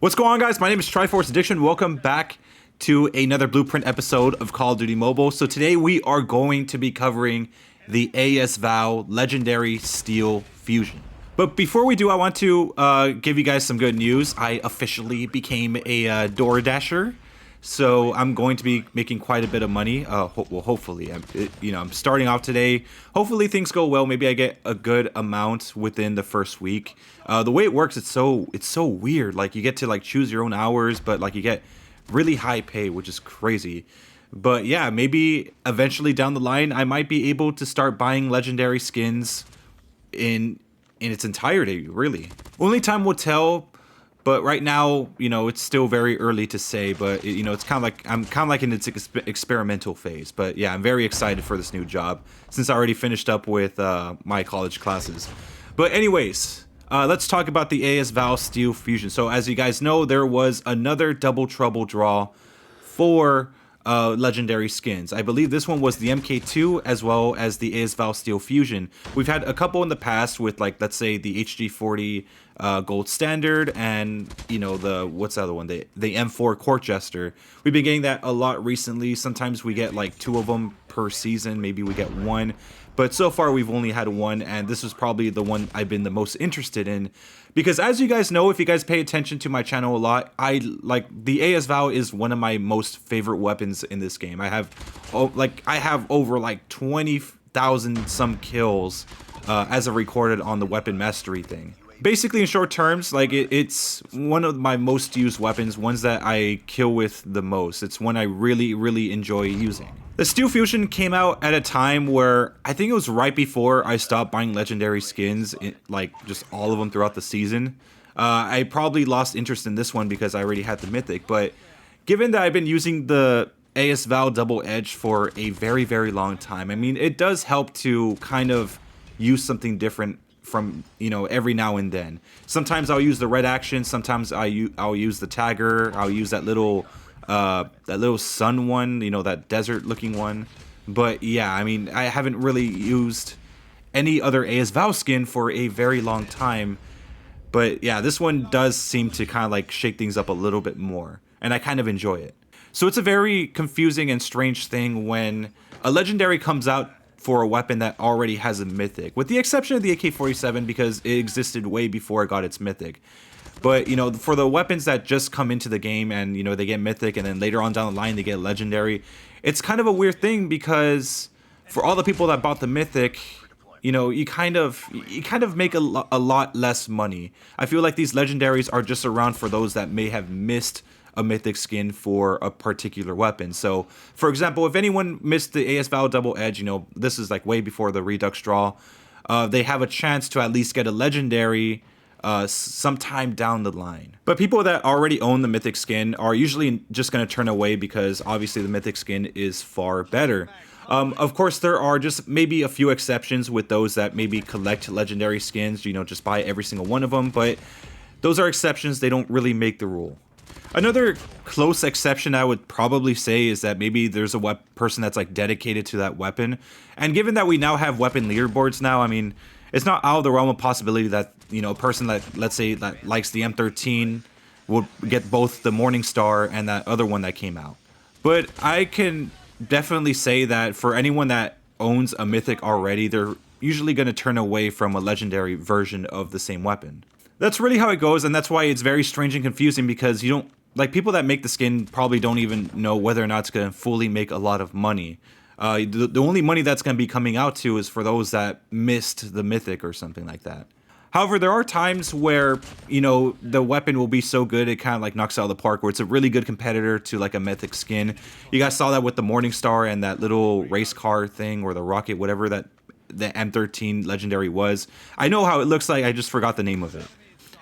What's going on, guys? My name is Triforce Addiction. Welcome back to another Blueprint episode of Call of Duty Mobile. So today we are going to be covering the VAL Legendary Steel Fusion. But before we do, I want to give you guys some good news. I officially became a DoorDasher. So I'm going to be making quite a bit of money. Well, hopefully, I'm starting off today. Hopefully things go well. Maybe I get a good amount within the first week. The way it works, it's so weird. Like you get to like choose your own hours, but like you get really high pay, which is crazy. But yeah, maybe eventually down the line, I might be able to start buying legendary skins in its entirety. Really, only time will tell. But right now, it's still very early to say, but it's kind of like I'm kind of like in its experimental phase. But yeah, I'm very excited for this new job since I already finished up with my college classes. But anyways, let's talk about the VAL Steel Fusion. So as you guys know, there was another Double Trouble draw for legendary skins. I believe this one was the MK2 as well as the VAL Steel Fusion. We've had a couple in the past with, like, let's say the HG40 Gold Standard and what's the other one, the M4 Court Jester. We've been getting that a lot recently. Sometimes we get like 2 of them per season, maybe we get 1, but so far we've only had 1, and this was probably the one I've been the most interested in. Because as you guys know, if you guys pay attention to my channel a lot, the VAL is one of my most favorite weapons in this game. I have over like 20,000 some kills as of recorded on the weapon mastery thing. Basically, in short terms, like it's one of my most used weapons, ones that I kill with the most. It's one I really enjoy using. The Steel Fusion came out at a time where I think it was right before I stopped buying legendary skins, like just all of them throughout the season. I probably lost interest in this one because I already had the Mythic, but given that I've been using the VAL Double Edge for a very long time, I mean, it does help to kind of use something different from every now and then. Sometimes I'll use the red action, sometimes I'll use the tagger, I'll use that little sun one, that desert looking one. But yeah, I mean, I haven't really used any other VAL skin for a very long time. But yeah, this one does seem to kind of like shake things up a little bit more, and I kind of enjoy it. So it's a very confusing and strange thing when a legendary comes out for a weapon that already has a Mythic, with the exception of the AK-47 because it existed way before it got its Mythic. But for the weapons that just come into the game and they get Mythic and then later on down the line they get Legendary, it's kind of a weird thing because for all the people that bought the Mythic, you kind of make a lot less money. I feel like these legendaries are just around for those that may have missed a Mythic skin for a particular weapon. So for example, if anyone missed the VAL Double Edge, this is like way before the Redux draw, they have a chance to at least get a legendary sometime down the line. But people that already own the Mythic skin are usually just going to turn away because obviously the Mythic skin is far better. Of course, there are just maybe a few exceptions with those that maybe collect legendary skins, just buy every single one of them, but those are exceptions. They don't really make the rule. Another close exception I would probably say is that maybe there's a person that's like dedicated to that weapon. And given that we now have weapon leaderboards now, I mean, it's not out of the realm of possibility that, a person that, let's say, that likes the M13 will get both the Morningstar and that other one that came out. But I can definitely say that for anyone that owns a Mythic already, they're usually going to turn away from a legendary version of the same weapon. That's really how it goes, and that's why it's very strange and confusing because people that make the skin probably don't even know whether or not it's going to fully make a lot of money. The only money that's going to be coming out to is for those that missed the Mythic or something like that. However, there are times where, the weapon will be so good it kind of like knocks out of the park, where it's a really good competitor to like a Mythic skin. You guys saw that with the Morningstar and that little race car thing, or the rocket, whatever that the M13 legendary was. I know how it looks like, I just forgot the name of it.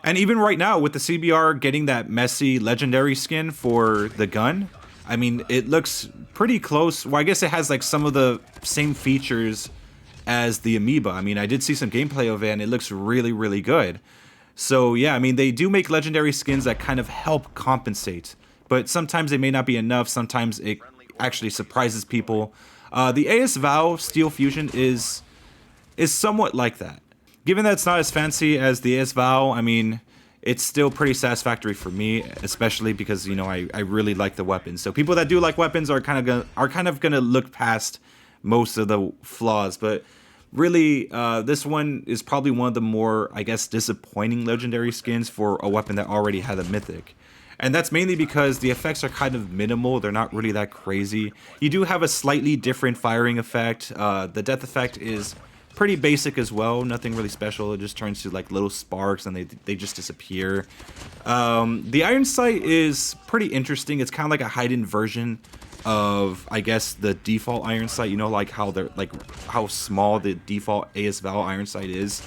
And even right now with the CBR getting that messy legendary skin for the gun, I mean, it looks pretty close. Well, I guess it has like some of the same features as the Amoeba. I mean, I did see some gameplay of it and it looks really good. So yeah, I mean, they do make legendary skins that kind of help compensate, but sometimes they may not be enough. Sometimes it actually surprises people. The VAL Steel Fusion is somewhat like that. Given that it's not as fancy as the VAL, I mean, it's still pretty satisfactory for me, especially because, you know, I really like the weapons. So people that do like weapons are kind of gonna look past most of the flaws, but really, this one is probably one of the more, I guess, disappointing legendary skins for a weapon that already had a mythic. And that's mainly because the effects are kind of minimal. They're not really that crazy. You do have a slightly different firing effect. The death effect is pretty basic as well. Nothing really special. It just turns to like little sparks and they just disappear. The iron sight is pretty interesting. It's kind of like a hidden version of, I guess, the default iron sight. You know, like how they're like how small the default AS VAL iron sight is.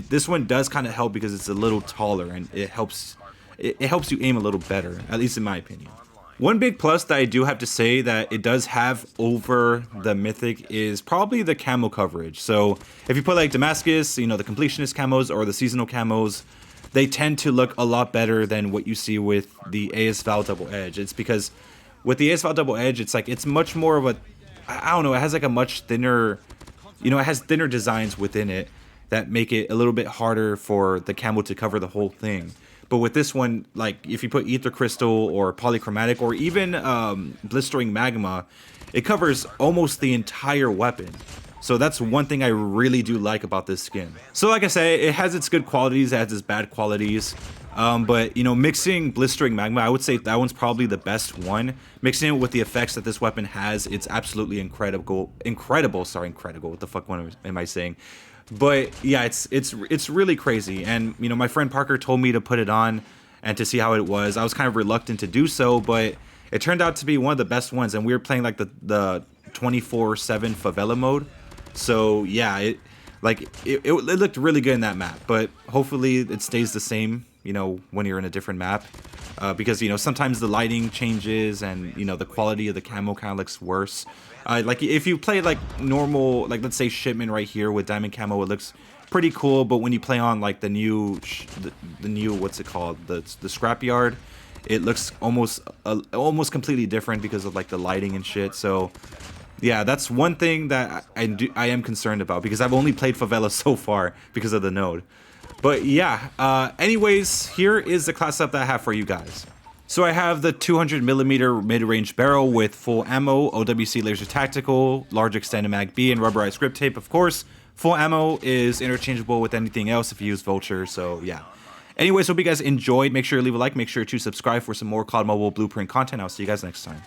This one does kind of help because it's a little taller and it helps you aim a little better, at least in my opinion. One big plus that I do have to say that it does have over the Mythic is probably the camo coverage. So if you put like Damascus, you know, the completionist camos or the seasonal camos, they tend to look a lot better than what you see with the AS VAL Double Edge. It's because with the AS VAL Double Edge, it's like, it's much more of a, I don't know, it has like a much thinner, you know, it has thinner designs within it that make it a little bit harder for the camo to cover the whole thing. But with this one, like if you put Ether Crystal or Polychromatic or even Blistering Magma, it covers almost the entire weapon. So that's one thing I really do like about this skin. So like I say, it has its good qualities, it has its bad qualities. But, you know, mixing Blistering Magma, I would say that one's probably the best one. Mixing it with the effects that this weapon has, it's absolutely incredible. Incredible. What the fuck am I saying? But yeah, it's really crazy. And, you know, my friend Parker told me to put it on and to see how it was. I was kind of reluctant to do so, but it turned out to be one of the best ones. And we were playing like the 24/7 favela mode. So yeah, it looked really good in that map. But hopefully it stays the same, you know, when you're in a different map. Because, you know, sometimes the lighting changes and, you know, the quality of the camo kind of looks worse. Like if you play like normal, like let's say Shipment right here with diamond camo, it looks pretty cool. But when you play on like the new what's it called, the scrapyard, it looks almost completely different because of like the lighting and shit. So yeah, that's one thing that I am concerned about because I've only played favela so far because of the node. But yeah, anyways, here is the class setup that I have for you guys. So I have the 200mm mid-range barrel with full ammo, OWC laser tactical, large extended mag B, and rubberized grip tape, of course. Full ammo is interchangeable with anything else if you use Vulture, so yeah. Anyways, hope you guys enjoyed. Make sure to leave a like, make sure to subscribe for some more COD Mobile Blueprint content. I'll see you guys next time.